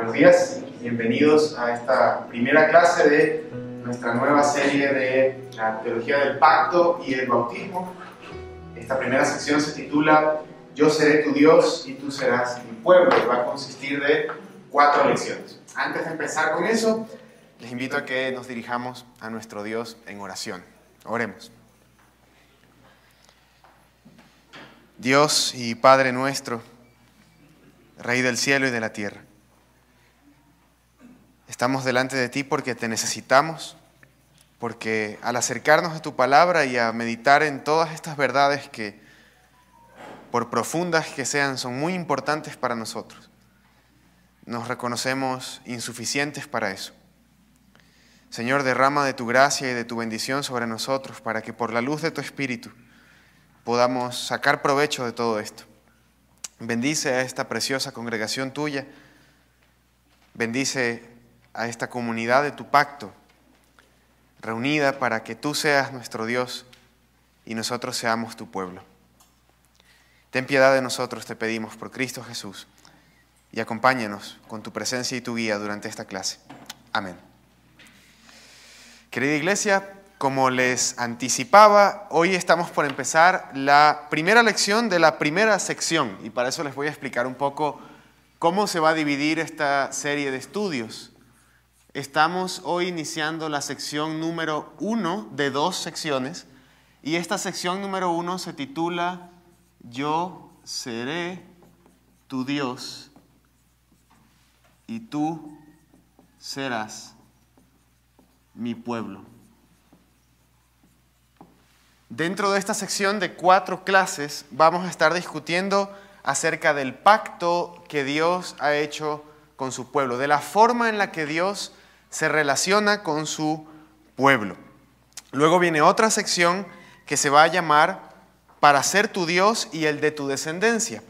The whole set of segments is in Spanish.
Buenos días, bienvenidos a esta primera clase de nuestra nueva serie de la teología del pacto y del bautismo. Esta primera sección se titula Yo seré tu Dios y tú serás mi pueblo, y va a consistir de 4 lecciones. Antes de empezar con eso, les invito a que nos dirijamos a nuestro Dios en oración. Oremos. Dios y Padre nuestro, Rey del cielo y de la tierra, estamos delante de ti porque te necesitamos, porque al acercarnos a tu palabra y a meditar en todas estas verdades que, por profundas que sean, son muy importantes para nosotros, nos reconocemos insuficientes para eso. Señor, derrama de tu gracia y de tu bendición sobre nosotros para que por la luz de tu Espíritu podamos sacar provecho de todo esto. Bendice a esta preciosa congregación tuya, bendice a esta comunidad de tu pacto, reunida para que tú seas nuestro Dios y nosotros seamos tu pueblo. Ten piedad de nosotros, te pedimos por Cristo Jesús, y acompáñanos con tu presencia y tu guía durante esta clase. Amén. Querida iglesia, como les anticipaba, hoy estamos por empezar la primera lección de la primera sección, y para eso les voy a explicar un poco cómo se va a dividir esta serie de estudios. Estamos hoy iniciando la sección número 1 de 2 secciones, y esta sección número 1 se titula Yo seré tu Dios y tú serás mi pueblo. Dentro de esta sección de 4 clases vamos a estar discutiendo acerca del pacto que Dios ha hecho con su pueblo, de la forma en la que Dios se relaciona con su pueblo. Luego viene otra sección que se va a llamar Para ser tu Dios y el de tu descendencia.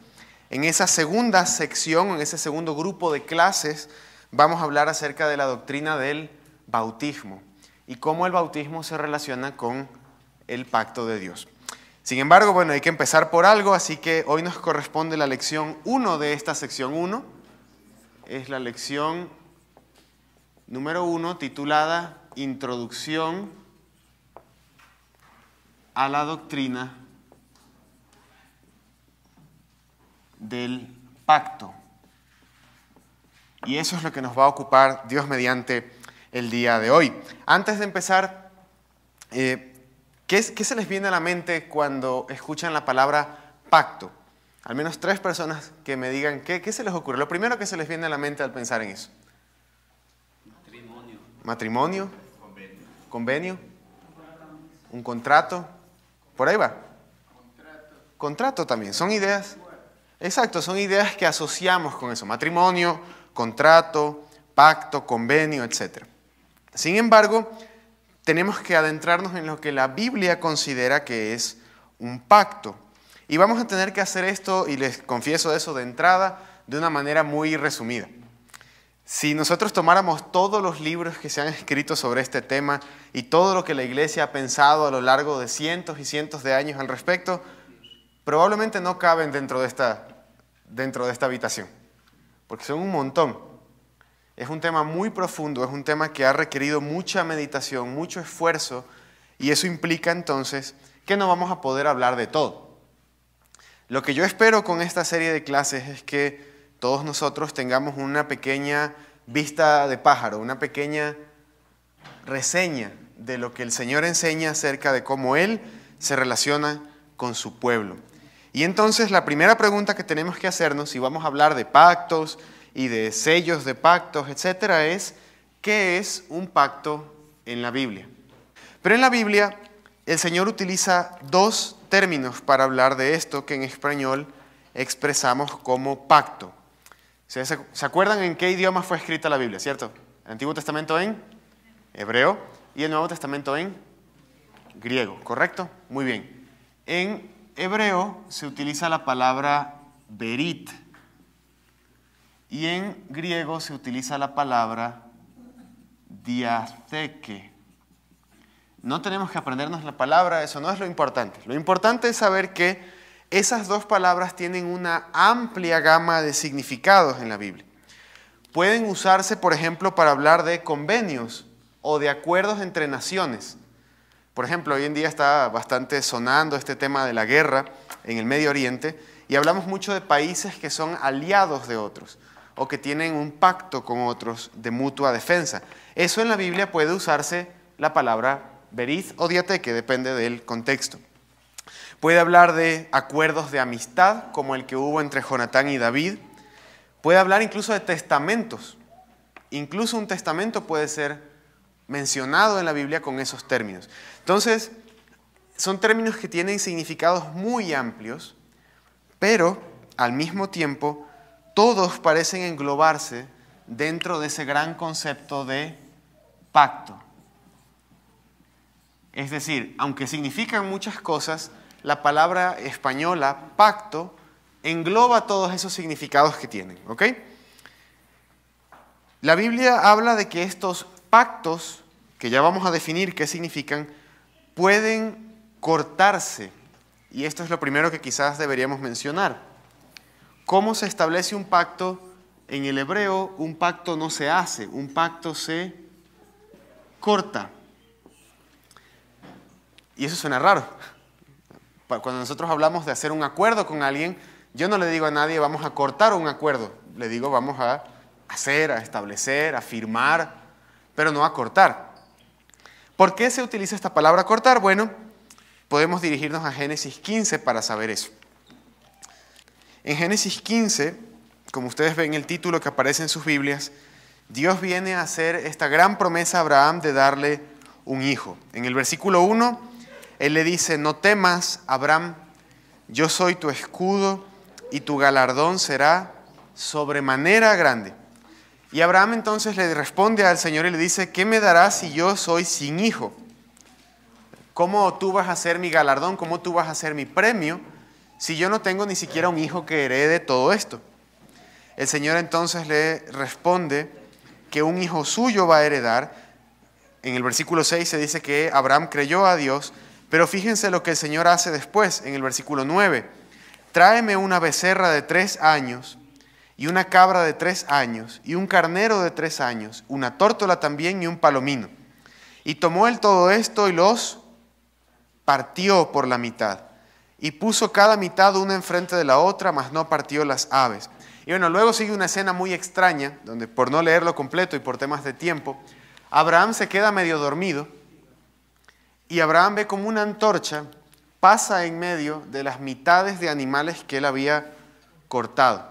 En esa segunda sección, en ese segundo grupo de clases, vamos a hablar acerca de la doctrina del bautismo y cómo el bautismo se relaciona con el pacto de Dios. Sin embargo, hay que empezar por algo, así que hoy nos corresponde la lección 1 de esta sección 1. Es la lección número 1 titulada Introducción a la doctrina del pacto. Y eso es lo que nos va a ocupar Dios mediante el día de hoy. Antes de empezar, ¿qué se les viene a la mente cuando escuchan la palabra pacto? Al menos 3 personas que me digan qué se les ocurre. Lo primero que se les viene a la mente al pensar en eso. Matrimonio. Convenio. Un contrato. Por ahí va. Contrato también. Son ideas. Exacto, son ideas que asociamos con eso. Matrimonio, contrato, pacto, convenio, etc. Sin embargo, tenemos que adentrarnos en lo que la Biblia considera que es un pacto. Y vamos a tener que hacer esto, y les confieso eso de entrada, de una manera muy resumida. Si nosotros tomáramos todos los libros que se han escrito sobre este tema y todo lo que la Iglesia ha pensado a lo largo de cientos y cientos de años al respecto, probablemente no caben dentro de esta habitación, porque son un montón. Es un tema muy profundo, es un tema que ha requerido mucha meditación, mucho esfuerzo, y eso implica entonces que no vamos a poder hablar de todo. Lo que yo espero con esta serie de clases es que todos nosotros tengamos una pequeña vista de pájaro, una pequeña reseña de lo que el Señor enseña acerca de cómo Él se relaciona con su pueblo. Y entonces la primera pregunta que tenemos que hacernos, si vamos a hablar de pactos y de sellos de pactos, etcétera, es ¿qué es un pacto en la Biblia? Pero en la Biblia el Señor utiliza 2 términos para hablar de esto que en español expresamos como pacto. ¿Se acuerdan en qué idioma fue escrita la Biblia, cierto? El Antiguo Testamento en hebreo y el Nuevo Testamento en griego, ¿correcto? Muy bien. En hebreo se utiliza la palabra berit y en griego se utiliza la palabra diatheke. No tenemos que aprendernos la palabra, eso no es lo importante. Lo importante es saber que esas 2 palabras tienen una amplia gama de significados en la Biblia. pueden usarse, por ejemplo, para hablar de convenios o de acuerdos entre naciones. Por ejemplo, hoy en día está bastante sonando este tema de la guerra en el Medio Oriente y hablamos mucho de países que son aliados de otros o que tienen un pacto con otros de mutua defensa. Eso en la Biblia puede usarse la palabra beriz o diateque, depende del contexto. Puede hablar de acuerdos de amistad, como el que hubo entre Jonatán y David. Puede hablar incluso de testamentos. Incluso un testamento puede ser mencionado en la Biblia con esos términos. Entonces, son términos que tienen significados muy amplios, pero al mismo tiempo todos parecen englobarse dentro de ese gran concepto de pacto. Es decir, aunque significan muchas cosas, la palabra española pacto engloba todos esos significados que tienen, ¿ok? La Biblia habla de que estos pactos, que ya vamos a definir qué significan, pueden cortarse. Y esto es lo primero que quizás deberíamos mencionar. ¿Cómo se establece un pacto? En el hebreo, un pacto no se hace, un pacto se corta. Y eso suena raro. Cuando nosotros hablamos de hacer un acuerdo con alguien, yo no le digo a nadie vamos a cortar un acuerdo. Le digo vamos a hacer, a establecer, a firmar, pero no a cortar. ¿Por qué se utiliza esta palabra cortar? Bueno, podemos dirigirnos a Génesis 15 para saber eso. En Génesis 15, como ustedes ven el título que aparece en sus Biblias, Dios viene a hacer esta gran promesa a Abraham de darle un hijo. En el versículo 1, Él le dice, no temas, Abraham, yo soy tu escudo y tu galardón será sobremanera grande. Y Abraham entonces le responde al Señor y le dice, ¿qué me darás si yo soy sin hijo? ¿Cómo tú vas a ser mi galardón? ¿Cómo tú vas a ser mi premio si yo no tengo ni siquiera un hijo que herede todo esto? El Señor entonces le responde que un hijo suyo va a heredar. En el versículo 6 se dice que Abraham creyó a Dios, pero fíjense lo que el Señor hace después, en el versículo 9. Tráeme una becerra de 3 años y una cabra de 3 años y un carnero de 3 años, una tórtola también y un palomino. Y tomó él todo esto y los partió por la mitad. Y puso cada mitad una enfrente de la otra, mas no partió las aves. Y bueno, luego sigue una escena muy extraña, donde por no leerlo completo y por temas de tiempo, Abraham se queda medio dormido y Abraham ve como una antorcha pasa en medio de las mitades de animales que él había cortado.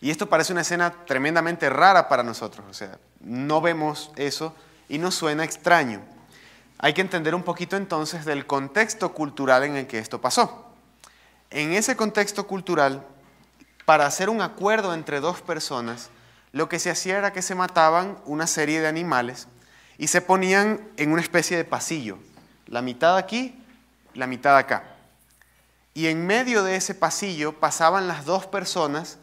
Y esto parece una escena tremendamente rara para nosotros, o sea, no vemos eso y nos suena extraño. Hay que entender un poquito entonces del contexto cultural en el que esto pasó. En ese contexto cultural, para hacer un acuerdo entre dos personas, lo que se hacía era que se mataban una serie de animales y se ponían en una especie de pasillo, la mitad aquí, la mitad acá. Y en medio de ese pasillo pasaban las dos personas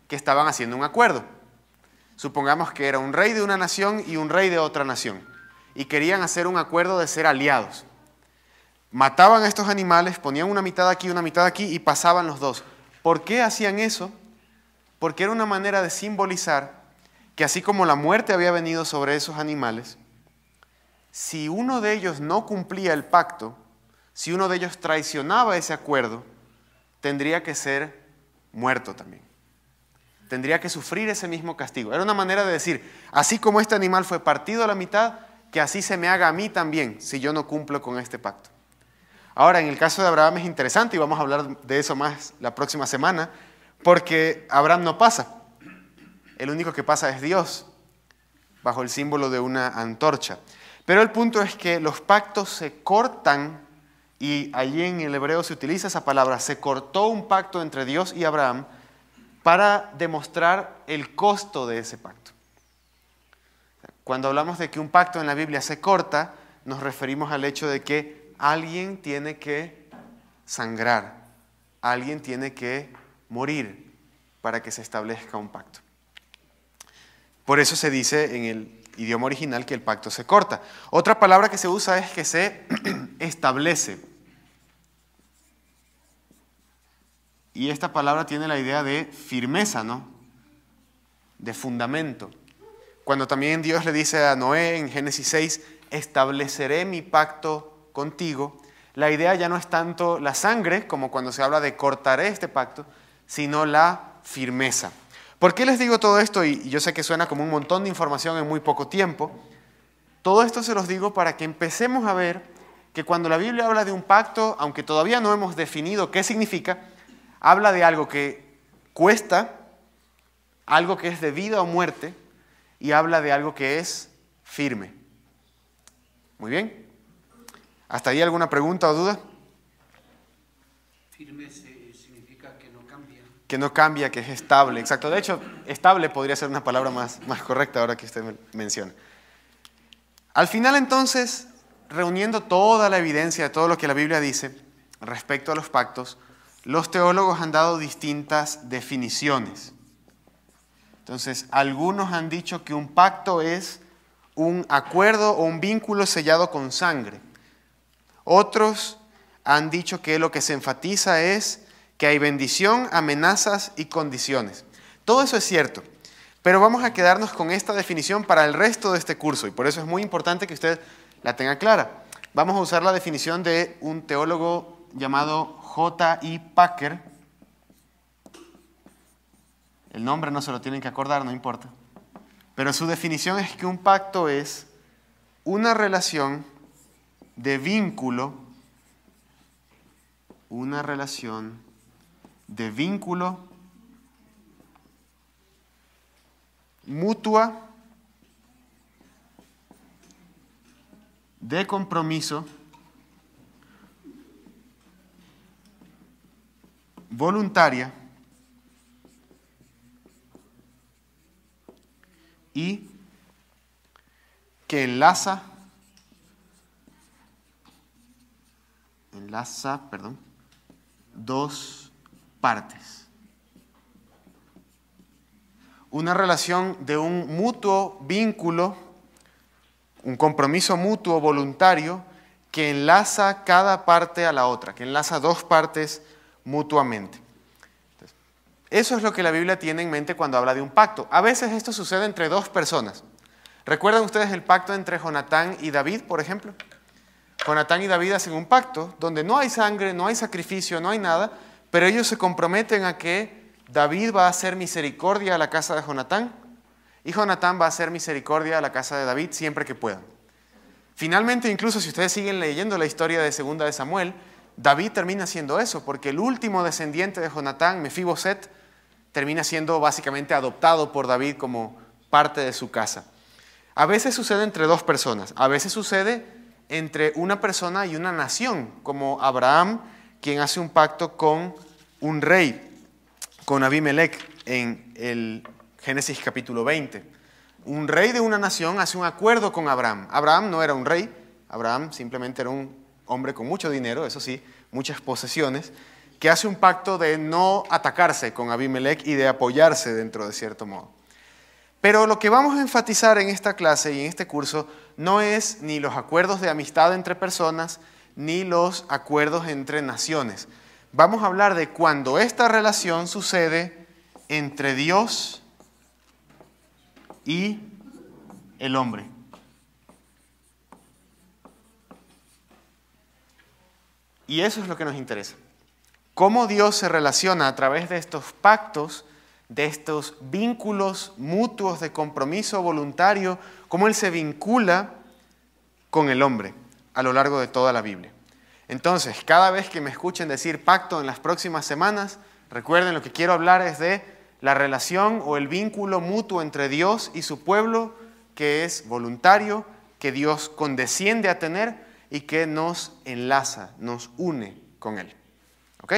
que estaban haciendo un acuerdo. Supongamos que era un rey de una nación y un rey de otra nación, y querían hacer un acuerdo de ser aliados. Mataban a estos animales, ponían una mitad aquí y pasaban los dos. ¿Por qué hacían eso? Porque era una manera de simbolizar que así como la muerte había venido sobre esos animales, si uno de ellos no cumplía el pacto, si uno de ellos traicionaba ese acuerdo, tendría que ser muerto también. Tendría que sufrir ese mismo castigo. Era una manera de decir, así como este animal fue partido a la mitad, que así se me haga a mí también si yo no cumplo con este pacto. Ahora, en el caso de Abraham es interesante y vamos a hablar de eso más la próxima semana, porque Abraham no pasa. El único que pasa es Dios, bajo el símbolo de una antorcha. Pero el punto es que los pactos se cortan, y allí en el hebreo se utiliza esa palabra, se cortó un pacto entre Dios y Abraham para demostrar el costo de ese pacto. Cuando hablamos de que un pacto en la Biblia se corta, nos referimos al hecho de que alguien tiene que sangrar, alguien tiene que morir para que se establezca un pacto. Por eso se dice en el idioma original que el pacto se corta. Otra palabra que se usa es que se establece. Y esta palabra tiene la idea de firmeza, ¿no? de fundamento. Cuando también Dios le dice a Noé en Génesis 6, estableceré mi pacto contigo, la idea ya no es tanto la sangre, como cuando se habla de cortaré este pacto, sino la firmeza. ¿Por qué les digo todo esto? Y yo sé que suena como un montón de información en muy poco tiempo. Todo esto se los digo para que empecemos a ver que cuando la Biblia habla de un pacto, aunque todavía no hemos definido qué significa, habla de algo que cuesta, algo que es de vida o muerte, y habla de algo que es firme. Muy bien. ¿Hasta ahí alguna pregunta o duda? Firme significa que no cambia. Que no cambia, que es estable. Exacto. De hecho, estable podría ser una palabra más correcta ahora que usted menciona. Al final, entonces, reuniendo toda la evidencia de todo lo que la Biblia dice respecto a los pactos, los teólogos han dado distintas definiciones. Entonces, algunos han dicho que un pacto es un acuerdo o un vínculo sellado con sangre. Otros han dicho que lo que se enfatiza es que hay bendición, amenazas y condiciones. Todo eso es cierto, pero vamos a quedarnos con esta definición para el resto de este curso y por eso es muy importante que usted la tenga clara. Vamos a usar la definición de un teólogo llamado J.I. Packer. El nombre no se lo tienen que acordar, no importa. Pero su definición es que un pacto es una relación de vínculo, mutua, de compromiso, voluntaria y que enlaza dos partes. Una relación de un mutuo vínculo, un compromiso mutuo voluntario que enlaza cada parte a la otra, que enlaza dos partes mutuamente. Entonces, eso es lo que la Biblia tiene en mente cuando habla de un pacto. A veces esto sucede entre dos personas. ¿Recuerdan ustedes el pacto entre Jonatán y David, por ejemplo? Jonatán y David hacen un pacto donde no hay sangre, no hay sacrificio, no hay nada, pero ellos se comprometen a que David va a hacer misericordia a la casa de Jonatán y Jonatán va a hacer misericordia a la casa de David siempre que puedan. Finalmente, incluso si ustedes siguen leyendo la historia de 2 de Samuel, David termina haciendo eso, porque el último descendiente de Jonatán, Mefiboset, termina siendo básicamente adoptado por David como parte de su casa. A veces sucede entre dos personas, a veces sucede entre una persona y una nación, como Abraham, quien hace un pacto con un rey, con Abimelech, en el Génesis capítulo 20. Un rey de una nación hace un acuerdo con Abraham. Abraham no era un rey, Abraham simplemente era un hombre con mucho dinero, eso sí, muchas posesiones, que hace un pacto de no atacarse con Abimelech y de apoyarse dentro de cierto modo. Pero lo que vamos a enfatizar en esta clase y en este curso no es ni los acuerdos de amistad entre personas, ni los acuerdos entre naciones. Vamos a hablar de cuando esta relación sucede entre Dios y el hombre. Y eso es lo que nos interesa. Cómo Dios se relaciona a través de estos pactos, de estos vínculos mutuos de compromiso voluntario, cómo Él se vincula con el hombre a lo largo de toda la Biblia. Entonces, cada vez que me escuchen decir pacto en las próximas semanas, recuerden, lo que quiero hablar es de la relación o el vínculo mutuo entre Dios y su pueblo, que es voluntario, que Dios condesciende a tener y que nos enlaza, nos une con Él. ¿Ok?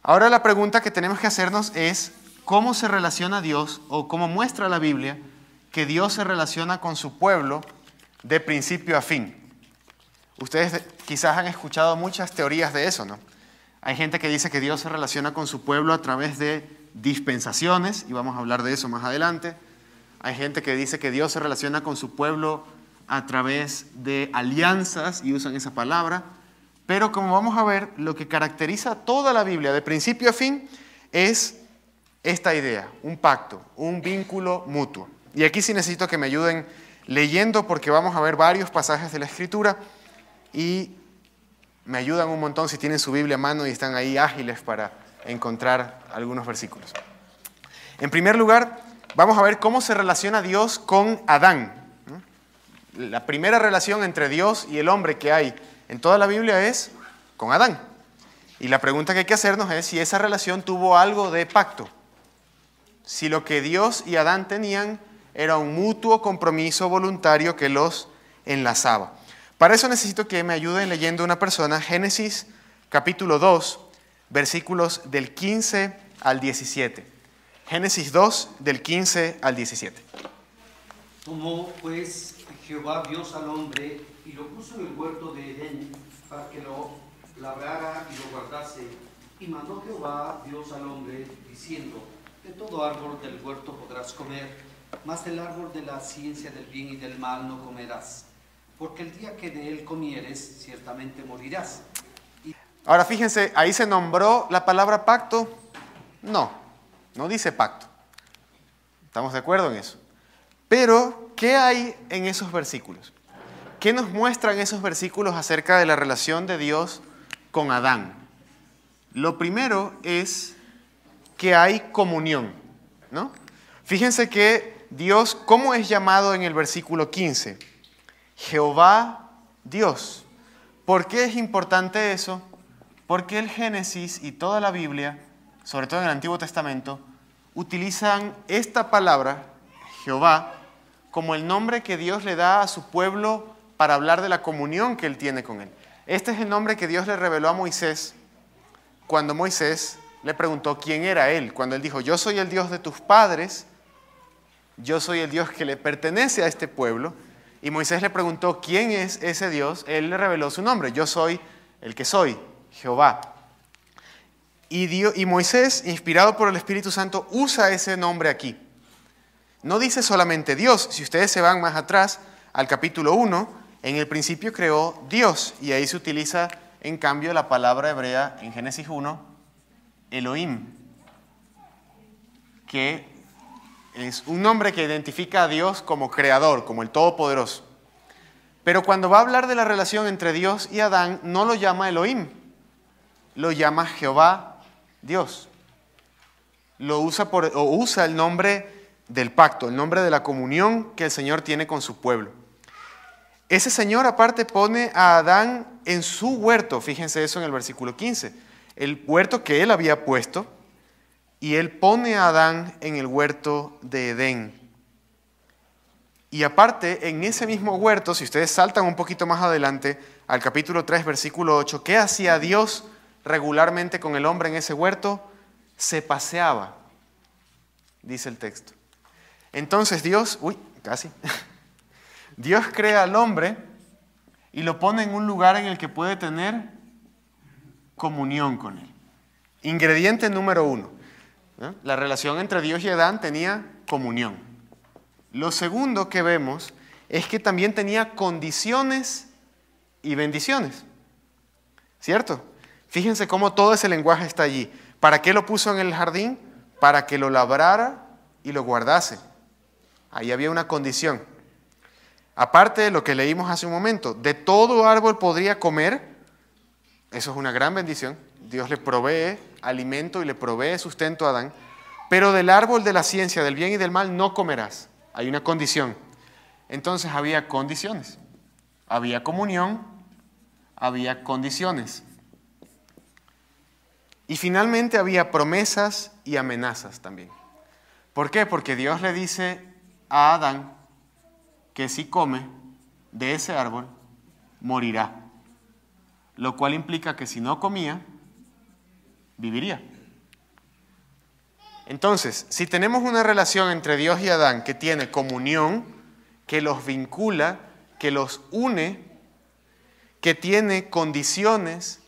Ahora la pregunta que tenemos que hacernos es, ¿cómo se relaciona Dios o cómo muestra la Biblia que Dios se relaciona con su pueblo de principio a fin? Ustedes quizás han escuchado muchas teorías de eso, ¿no? Hay gente que dice que Dios se relaciona con su pueblo a través de dispensaciones, y vamos a hablar de eso más adelante. Hay gente que dice que Dios se relaciona con su pueblo a través de alianzas, y usan esa palabra. Pero como vamos a ver, lo que caracteriza toda la Biblia de principio a fin es esta idea, un pacto, un vínculo mutuo. Y aquí sí necesito que me ayuden leyendo porque vamos a ver varios pasajes de la Escritura y me ayudan un montón si tienen su Biblia a mano y están ahí ágiles para encontrar algunos versículos. En primer lugar, vamos a ver cómo se relaciona Dios con Adán. La primera relación entre Dios y el hombre que hay en toda la Biblia es con Adán. Y la pregunta que hay que hacernos es si esa relación tuvo algo de pacto. Si lo que Dios y Adán tenían era un mutuo compromiso voluntario que los enlazaba. Para eso necesito que me ayuden leyendo una persona, Génesis capítulo 2, versículos del 15 al 17. Génesis 2, del 15 al 17. Tomó pues Jehová Dios al hombre y lo puso en el huerto de Edén para que lo labrara y lo guardase. Y mandó Jehová Dios al hombre diciendo: de todo árbol del huerto podrás comer, mas del árbol de la ciencia del bien y del mal no comerás, porque el día que de él comieres, ciertamente morirás. Ahora fíjense, ¿ahí se nombró la palabra pacto? No, no dice pacto. ¿Estamos de acuerdo en eso? Pero, ¿qué hay en esos versículos? ¿Qué nos muestran esos versículos acerca de la relación de Dios con Adán? Lo primero es que hay comunión, ¿no? Fíjense que Dios, ¿cómo es llamado en el versículo 15? Jehová Dios. ¿Por qué es importante eso? Porque el Génesis y toda la Biblia, sobre todo en el Antiguo Testamento, utilizan esta palabra, Jehová, como el nombre que Dios le da a su pueblo para hablar de la comunión que él tiene con él. Este es el nombre que Dios le reveló a Moisés cuando Moisés le preguntó quién era él. Cuando él dijo: yo soy el Dios de tus padres, yo soy el Dios que le pertenece a este pueblo. Y Moisés le preguntó quién es ese Dios. Él le reveló su nombre: yo soy el que soy, Jehová. Y Moisés, inspirado por el Espíritu Santo, usa ese nombre aquí. No dice solamente Dios. Si ustedes se van más atrás, al capítulo 1, en el principio creó Dios. Y ahí se utiliza, en cambio, la palabra hebrea en Génesis 1, Elohim, que es un nombre que identifica a Dios como creador, como el Todopoderoso. Pero cuando va a hablar de la relación entre Dios y Adán, no lo llama Elohim, lo llama Jehová Dios. Usa el nombre del pacto, el nombre de la comunión que el Señor tiene con su pueblo. Ese Señor aparte pone a Adán en su huerto, fíjense eso en el versículo 15, el huerto que él había puesto, y él pone a Adán en el huerto de Edén. Y aparte, en ese mismo huerto, si ustedes saltan un poquito más adelante, al capítulo 3, versículo 8, ¿qué hacía Dios regularmente con el hombre en ese huerto? Se paseaba, dice el texto. Entonces Dios, Dios crea al hombre y lo pone en un lugar en el que puede tener comunión con él. Ingrediente número 1. La relación entre Dios y Adán tenía comunión. Lo segundo que vemos es que también tenía condiciones y bendiciones. ¿Cierto? Fíjense cómo todo ese lenguaje está allí. ¿Para qué lo puso en el jardín? Para que lo labrara y lo guardase. Ahí había una condición. Aparte de lo que leímos hace un momento, de todo árbol podría comer. Eso es una gran bendición. Dios le provee alimento y le provee sustento a Adán. Pero del árbol de la ciencia del bien y del mal no comerás. Hay una condición. Entonces había condiciones. Había comunión, había condiciones. Y finalmente había promesas y amenazas también. ¿Por qué? Porque Dios le dice a Adán que si come de ese árbol, morirá. Lo cual implica que si no comía, viviría. Entonces, si tenemos una relación entre Dios y Adán que tiene comunión, que los vincula, que los une, que tiene condiciones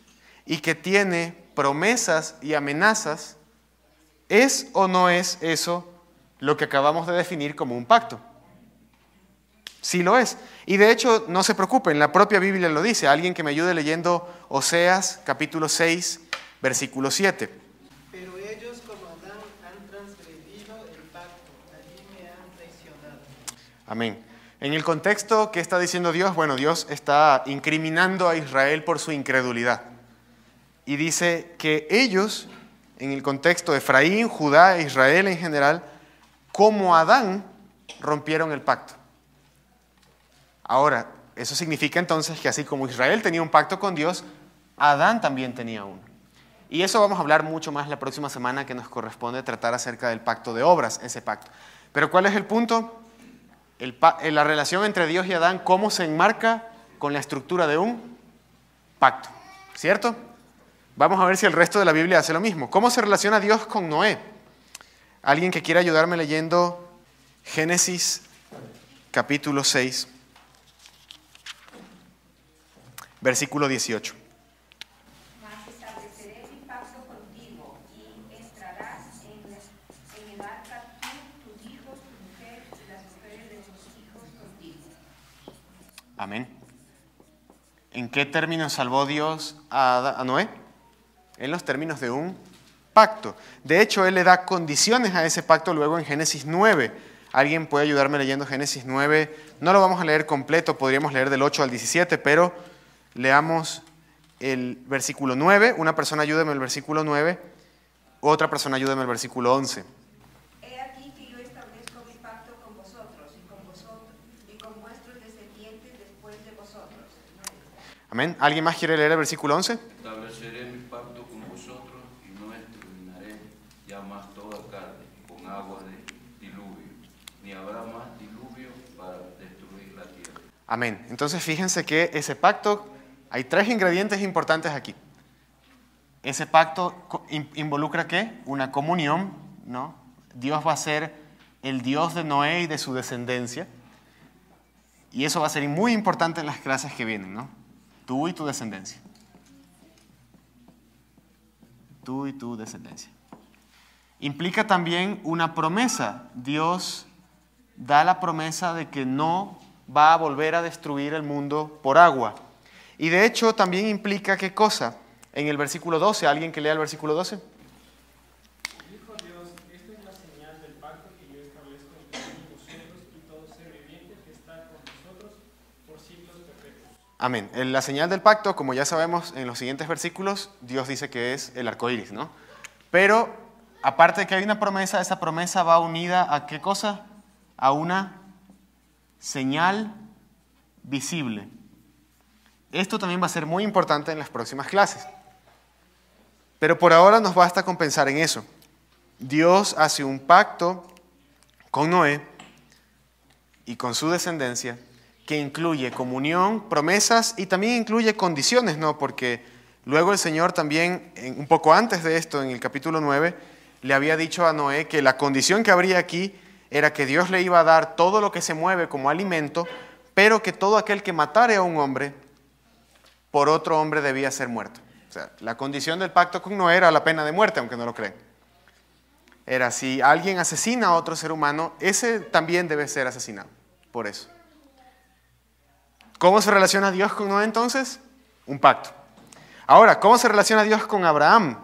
y que tiene promesas y amenazas, ¿es o no es eso lo que acabamos de definir como un pacto? Sí lo es. Y de hecho, no se preocupen, la propia Biblia lo dice. Alguien que me ayude leyendo Oseas, capítulo 6, versículo 7. Pero ellos, como Adán han transgredido el pacto, allí me han traicionado. Amén. En el contexto que está diciendo Dios, bueno, Dios está incriminando a Israel por su incredulidad. Y dice que ellos, en el contexto de Efraín, Judá e Israel en general, como Adán, rompieron el pacto. Ahora, eso significa entonces que así como Israel tenía un pacto con Dios, Adán también tenía uno. Y eso vamos a hablar mucho más la próxima semana, que nos corresponde tratar acerca del pacto de obras, ese pacto. Pero ¿cuál es el punto? La relación entre Dios y Adán, ¿cómo se enmarca con la estructura de un pacto? ¿Cierto? Vamos a ver si el resto de la Biblia hace lo mismo. ¿Cómo se relaciona Dios con Noé? Alguien que quiera ayudarme leyendo Génesis capítulo 6, versículo 18. Mas estableceré mi pacto contigo y entrarás en el arca tú, tus hijos, tu mujer y las mujeres de tus hijos contigo. Amén. ¿En qué términos salvó Dios a Noé? En los términos de un pacto. De hecho, Él le da condiciones a ese pacto luego en Génesis 9. ¿Alguien puede ayudarme leyendo Génesis 9? No lo vamos a leer completo, podríamos leer del 8 al 17, pero leamos el versículo 9. Una persona ayúdeme el versículo 9, otra persona ayúdeme el versículo 11. He aquí que yo establezco mi pacto con vosotros y con vuestros descendientes después de vosotros. Amén. ¿Alguien más quiere leer el versículo 11? Estableceré mi pacto con vosotros y no exterminaré ya más toda carne con agua de diluvio, ni habrá más diluvio para destruir la tierra. Amén. Entonces fíjense que ese pacto, hay tres ingredientes importantes aquí. Ese pacto involucra ¿qué? Una comunión, ¿no? Dios va a ser el Dios de Noé y de su descendencia. Y eso va a ser muy importante en las clases que vienen, ¿no? Tú y tu descendencia. Tú y tu descendencia. Implica también una promesa. Dios da la promesa de que no va a volver a destruir el mundo por agua. Y de hecho también implica ¿qué cosa? En el versículo 12, ¿alguien que lea el versículo 12? Dijo Dios, esta es la señal del pacto que yo establezco entre mí y vosotros y todo ser viviente que está con nosotros por siglos perpetuos. Amén. La señal del pacto, como ya sabemos en los siguientes versículos, Dios dice que es el arco iris, ¿no? Pero aparte de que hay una promesa, esa promesa va unida a ¿qué cosa? A una señal visible. Esto también va a ser muy importante en las próximas clases. Pero por ahora nos basta con pensar en eso. Dios hace un pacto con Noé y con su descendencia que incluye comunión, promesas y también incluye condiciones, ¿no? Porque luego el Señor también, un poco antes de esto, en el capítulo 9, le había dicho a Noé que la condición que habría aquí era que Dios le iba a dar todo lo que se mueve como alimento, pero que todo aquel que matare a un hombre, por otro hombre debía ser muerto. O sea, la condición del pacto con Noé era la pena de muerte, aunque no lo creen. Era si alguien asesina a otro ser humano, ese también debe ser asesinado. Por eso. ¿Cómo se relaciona Dios con Noé entonces? Un pacto. Ahora, ¿cómo se relaciona Dios con Abraham?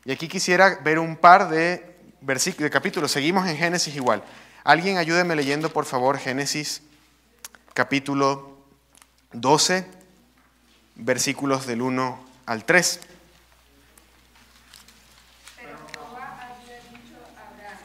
Y aquí quisiera ver un par de versículos, de capítulos. Seguimos en Génesis igual. Alguien ayúdeme leyendo, por favor, Génesis capítulo 12, versículos del 1 al 3. Pero Jehová había dicho a Abraham,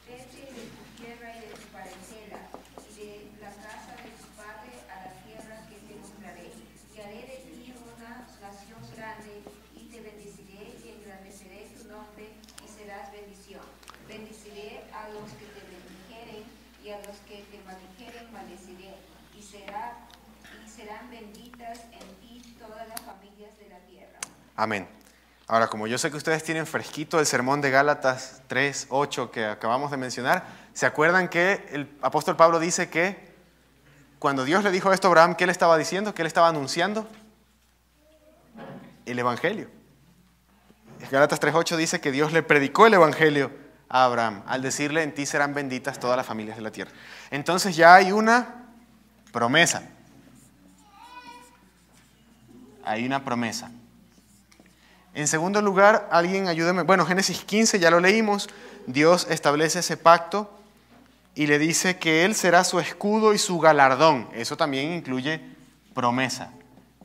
vete de tu tierra y de tu parentela, y de la casa de tu padre a la tierra que te mostraré, y haré de ti una nación grande, y te bendeciré y engrandeceré tu nombre, y serás bendición. Bendeciré a los que te bendijeren, y a los que te maldijeren maldeciré, y serán benditas en ti todas las familias de la tierra. Amén. Ahora, como yo sé que ustedes tienen fresquito el sermón de Gálatas 3:8 que acabamos de mencionar, ¿se acuerdan que el apóstol Pablo dice que cuando Dios le dijo esto a Abraham, ¿qué le estaba diciendo? ¿Qué le estaba anunciando? El Evangelio. Gálatas 3:8 dice que Dios le predicó el Evangelio a Abraham al decirle, en ti serán benditas todas las familias de la tierra. Entonces ya hay una promesa. Hay una promesa. En segundo lugar, alguien ayúdeme. Bueno, Génesis 15 ya lo leímos. Dios establece ese pacto y le dice que Él será su escudo y su galardón. Eso también incluye promesa.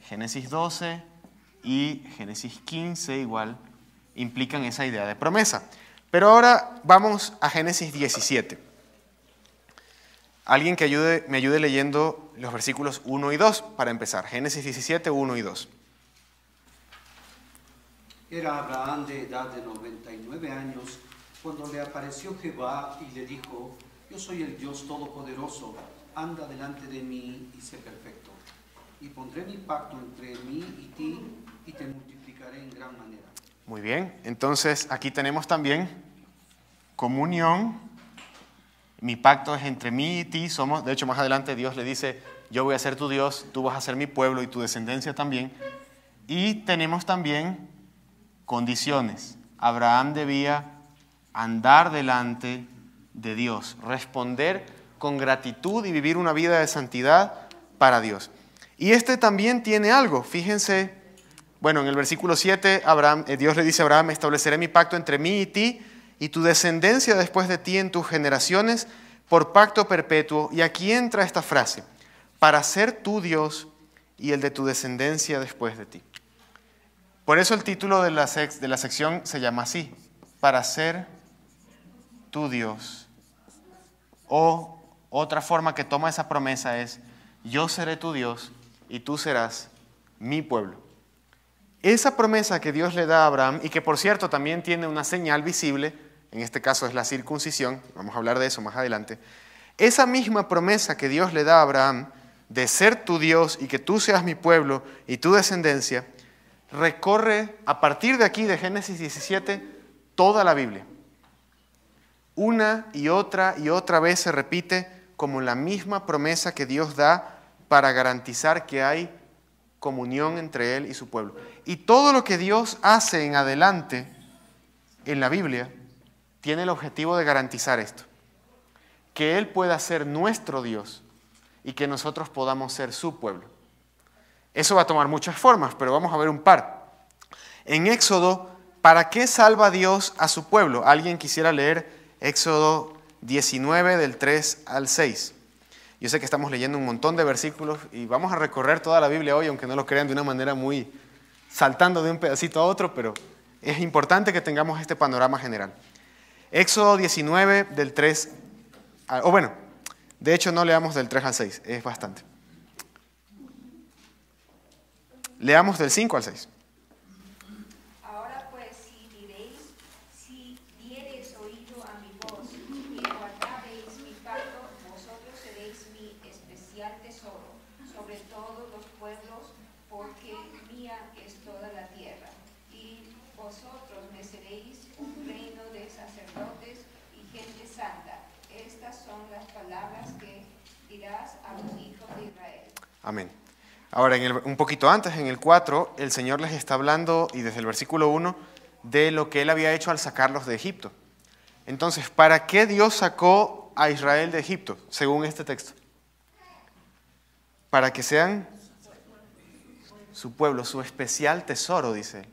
Génesis 12 y Génesis 15 igual implican esa idea de promesa. Pero ahora vamos a Génesis 17. Alguien que me ayude leyendo los versículos 1 y 2 para empezar. Génesis 17, 1 y 2. Era Abraham de edad de 99 años cuando le apareció Jehová y le dijo: yo soy el Dios Todopoderoso, anda delante de mí y sé perfecto. Y pondré mi pacto entre mí y ti y te multiplicaré en gran manera. Muy bien, entonces aquí tenemos también comunión. Mi pacto es entre mí y ti. De hecho, más adelante Dios le dice: yo voy a ser tu Dios, tú vas a ser mi pueblo y tu descendencia también. Y tenemos también condiciones. Abraham debía andar delante de Dios, responder con gratitud y vivir una vida de santidad para Dios. Y este también tiene algo. Fíjense, bueno, en el versículo 7, Dios le dice a Abraham: estableceré mi pacto entre mí y ti y tu descendencia después de ti en tus generaciones por pacto perpetuo. Y aquí entra esta frase: para ser tu Dios y el de tu descendencia después de ti. Por eso el título de la sección se llama así: para ser tu Dios. O otra forma que toma esa promesa es: yo seré tu Dios y tú serás mi pueblo. Esa promesa que Dios le da a Abraham, y que por cierto también tiene una señal visible, en este caso es la circuncisión, vamos a hablar de eso más adelante. Esa misma promesa que Dios le da a Abraham de ser tu Dios y que tú seas mi pueblo y tu descendencia, recorre a partir de aquí, de Génesis 17, toda la Biblia. Una y otra vez se repite como la misma promesa que Dios da para garantizar que hay comunión entre Él y su pueblo. Y todo lo que Dios hace en adelante en la Biblia tiene el objetivo de garantizar esto: que Él pueda ser nuestro Dios y que nosotros podamos ser su pueblo. Eso va a tomar muchas formas, pero vamos a ver un par. En Éxodo, ¿para qué salva Dios a su pueblo? ¿Alguien quisiera leer Éxodo 19 del 3 al 6? Yo sé que estamos leyendo un montón de versículos y vamos a recorrer toda la Biblia hoy, aunque no lo crean, de una manera muy saltando de un pedacito a otro, pero es importante que tengamos este panorama general. Éxodo 19 del 3 al... de hecho no leamos del 3 al 6, es bastante. Leamos del 5 al 6. Ahora pues, si diereis oído a mi voz y guardareis mi pacto, vosotros seréis mi especial tesoro sobre todos los pueblos, porque mía es toda la tierra. Y vosotros me seréis un reino de sacerdotes y gente santa. Estas son las palabras que dirás a los hijos de Israel. Amén. Ahora, un poquito antes, en el 4, el Señor les está hablando, y desde el versículo 1, de lo que Él había hecho al sacarlos de Egipto. Entonces, ¿para qué Dios sacó a Israel de Egipto, según este texto? Para que sean su pueblo, su especial tesoro, dice Él.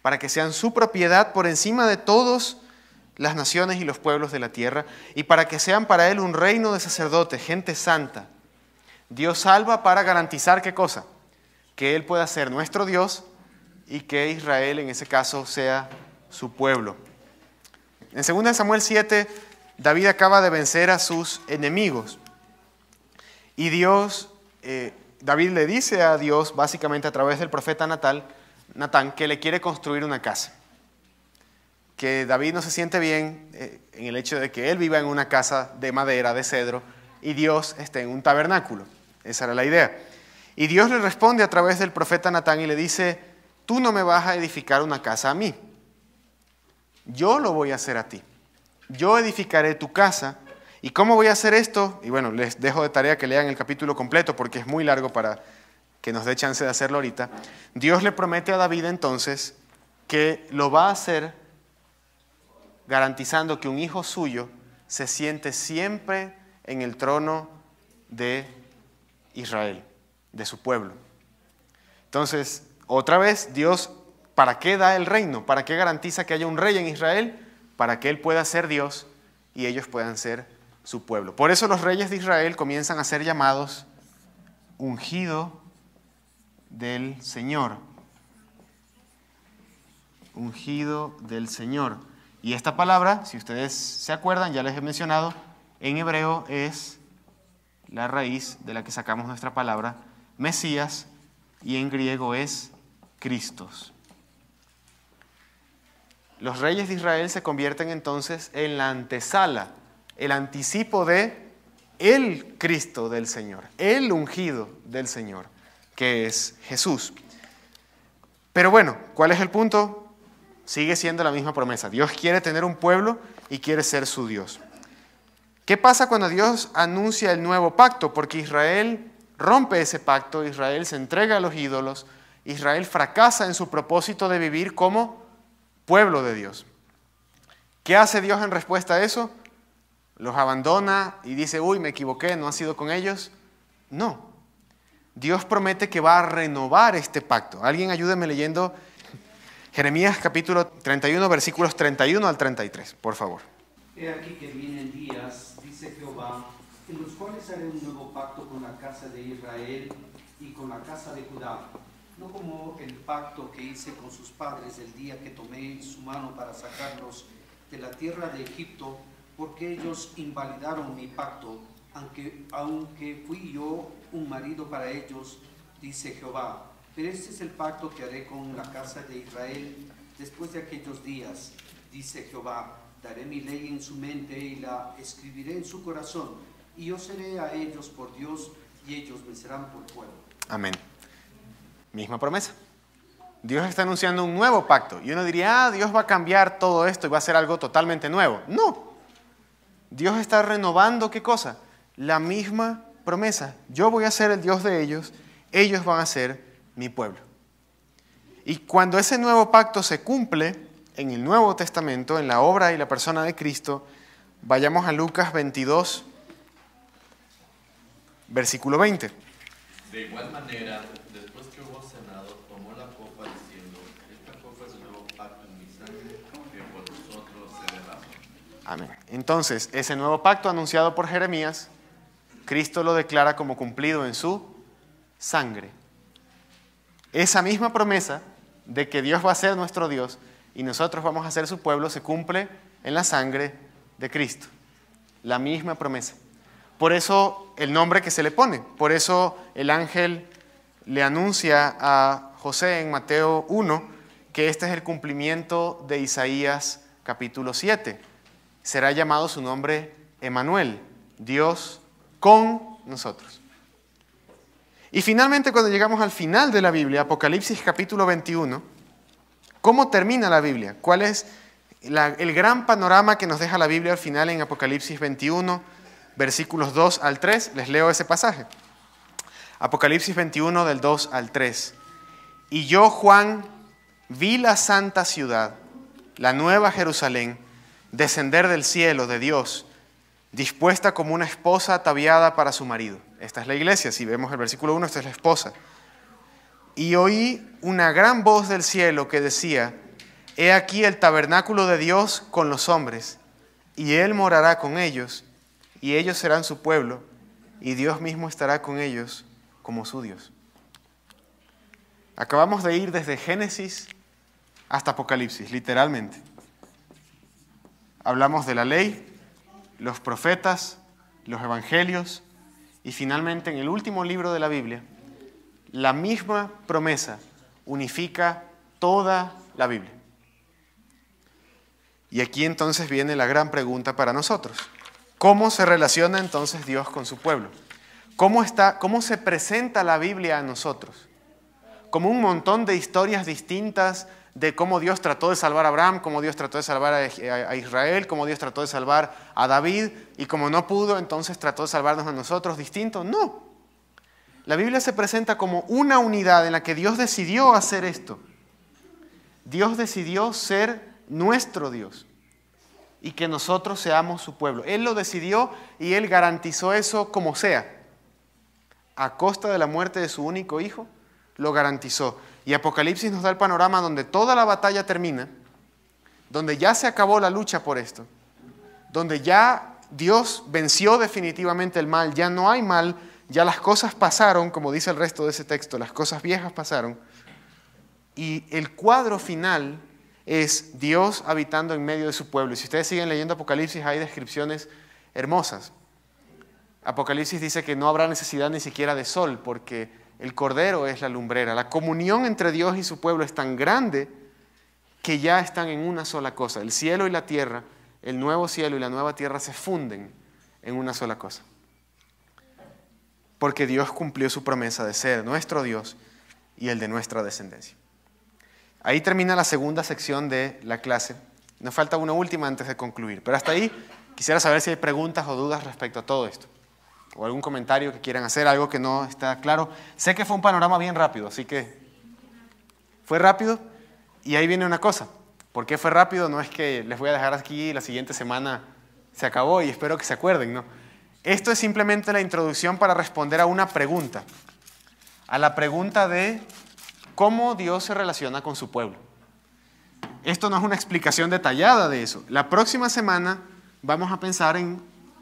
Para que sean su propiedad por encima de todas las naciones y los pueblos de la tierra, y para que sean para Él un reino de sacerdotes, gente santa. Dios salva para garantizar ¿qué cosa? Que Él pueda ser nuestro Dios y que Israel en ese caso sea su pueblo. En 2 Samuel 7, David acaba de vencer a sus enemigos. Y David le dice a Dios, básicamente a través del profeta Natán, que le quiere construir una casa. Que David no se siente bien en el hecho de que él viva en una casa de madera, de cedro, y Dios esté en un tabernáculo. Esa era la idea. Y Dios le responde a través del profeta Natán y le dice: tú no me vas a edificar una casa a mí. Yo lo voy a hacer a ti. Yo edificaré tu casa. ¿Y cómo voy a hacer esto? Y bueno, les dejo de tarea que lean el capítulo completo porque es muy largo para que nos dé chance de hacerlo ahorita. Dios le promete a David entonces que lo va a hacer garantizando que un hijo suyo se siente siempre en el trono de Israel, de su pueblo. Entonces, otra vez, Dios ¿para qué da el reino? ¿Para qué garantiza que haya un rey en Israel? Para que Él pueda ser Dios y ellos puedan ser su pueblo. Por eso los reyes de Israel comienzan a ser llamados ungido del Señor. Ungido del Señor. Y esta palabra, si ustedes se acuerdan, ya les he mencionado, en hebreo es la raíz de la que sacamos nuestra palabra Mesías, y en griego es Cristos. Los reyes de Israel se convierten entonces en la antesala, el anticipo de el Cristo del Señor, el ungido del Señor, que es Jesús. Pero bueno, ¿cuál es el punto? Sigue siendo la misma promesa. Dios quiere tener un pueblo y quiere ser su Dios. ¿Qué pasa cuando Dios anuncia el nuevo pacto? Porque Israel rompe ese pacto, Israel se entrega a los ídolos, Israel fracasa en su propósito de vivir como pueblo de Dios. ¿Qué hace Dios en respuesta a eso? ¿Los abandona y dice, uy, me equivoqué, no ha sido con ellos? No. Dios promete que va a renovar este pacto. Alguien ayúdeme leyendo Jeremías capítulo 31, versículos 31 al 33, por favor. He aquí que vienen días, dice Jehová, en los cuales haré un nuevo pacto con la casa de Israel y con la casa de Judá, no como el pacto que hice con sus padres el día que tomé su mano para sacarlos de la tierra de Egipto, porque ellos invalidaron mi pacto, aunque fui yo un marido para ellos, dice Jehová. Pero este es el pacto que haré con la casa de Israel después de aquellos días, dice Jehová. Daré mi ley en su mente y la escribiré en su corazón, y yo seré a ellos por Dios, y ellos me serán por pueblo. Amén. Misma promesa. Dios está anunciando un nuevo pacto. Y uno diría, Dios va a cambiar todo esto y va a hacer algo totalmente nuevo. No. Dios está renovando, ¿qué cosa? La misma promesa. Yo voy a ser el Dios de ellos van a ser mi pueblo. Y cuando ese nuevo pacto se cumple en el Nuevo Testamento, en la obra y la persona de Cristo, vayamos a Lucas 22, versículo 20. De igual manera, después que hubo cenado, tomó la copa diciendo, esta copa es el nuevo pacto en mi sangre, que por vosotros se derrama. Amén. Entonces, ese nuevo pacto anunciado por Jeremías, Cristo lo declara como cumplido en su sangre. Esa misma promesa de que Dios va a ser nuestro Dios y nosotros vamos a ser su pueblo se cumple en la sangre de Cristo. La misma promesa. Por eso el nombre que se le pone. Por eso el ángel le anuncia a José en Mateo 1 que este es el cumplimiento de Isaías capítulo 7. Será llamado su nombre Emmanuel, Dios con nosotros. Y finalmente, cuando llegamos al final de la Biblia, Apocalipsis capítulo 21, ¿cómo termina la Biblia? ¿Cuál es el gran panorama que nos deja la Biblia al final en Apocalipsis 21, versículos 2 al 3? Les leo ese pasaje. Apocalipsis 21, del 2 al 3. Y yo, Juan, vi la santa ciudad, la nueva Jerusalén, descender del cielo de Dios, dispuesta como una esposa ataviada para su marido. Esta es la iglesia, si vemos el versículo 1, esta es la esposa. Y oí una gran voz del cielo que decía, he aquí el tabernáculo de Dios con los hombres, y Él morará con ellos, y ellos serán su pueblo, y Dios mismo estará con ellos como su Dios. Acabamos de ir desde Génesis hasta Apocalipsis, literalmente. Hablamos de la ley, los profetas, los evangelios, y finalmente en el último libro de la Biblia, la misma promesa unifica toda la Biblia. Y aquí entonces viene la gran pregunta para nosotros. ¿Cómo se relaciona entonces Dios con su pueblo? ¿Cómo se presenta la Biblia a nosotros? Como un montón de historias distintas de cómo Dios trató de salvar a Abraham, cómo Dios trató de salvar a Israel, cómo Dios trató de salvar a David, y como no pudo, entonces trató de salvarnos a nosotros distintos. No. La Biblia se presenta como una unidad en la que Dios decidió hacer esto. Dios decidió ser nuestro Dios y que nosotros seamos su pueblo. Él lo decidió y Él garantizó eso como sea. A costa de la muerte de su único hijo, lo garantizó. Y Apocalipsis nos da el panorama donde toda la batalla termina, donde ya se acabó la lucha por esto, donde ya Dios venció definitivamente el mal, ya no hay mal, ya las cosas pasaron, como dice el resto de ese texto, las cosas viejas pasaron. Y el cuadro final es Dios habitando en medio de su pueblo. Y si ustedes siguen leyendo Apocalipsis, hay descripciones hermosas. Apocalipsis dice que no habrá necesidad ni siquiera de sol, porque el Cordero es la lumbrera. La comunión entre Dios y su pueblo es tan grande que ya están en una sola cosa. El cielo y la tierra, el nuevo cielo y la nueva tierra se funden en una sola cosa. Porque Dios cumplió su promesa de ser nuestro Dios y el de nuestra descendencia. Ahí termina la segunda sección de la clase. Nos falta una última antes de concluir. Pero hasta ahí quisiera saber si hay preguntas o dudas respecto a todo esto. O algún comentario que quieran hacer, algo que no está claro. Sé que fue un panorama bien rápido, así que fue rápido. Y ahí viene una cosa. ¿Por qué fue rápido? No es que les voy a dejar aquí la siguiente semana se acabó y espero que se acuerden, ¿no? Esto es simplemente la introducción para responder a una pregunta. A la pregunta de cómo Dios se relaciona con su pueblo. Esto no es una explicación detallada de eso. La próxima semana vamos a pensar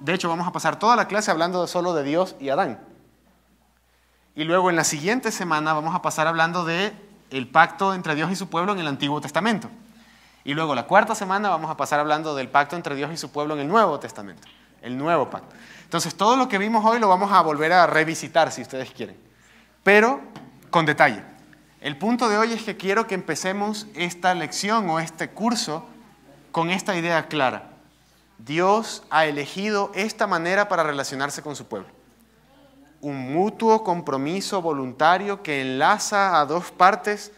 de hecho vamos a pasar toda la clase hablando solo de Dios y Adán. Y luego en la siguiente semana vamos a pasar hablando de el pacto entre Dios y su pueblo en el Antiguo Testamento. Y luego la cuarta semana vamos a pasar hablando del pacto entre Dios y su pueblo en el Nuevo Testamento, el nuevo pacto. Entonces todo lo que vimos hoy lo vamos a volver a revisitar si ustedes quieren, pero con detalle. El punto de hoy es que quiero que empecemos esta lección o este curso con esta idea clara. Dios ha elegido esta manera para relacionarse con su pueblo. Un mutuo compromiso voluntario que enlaza a dos partes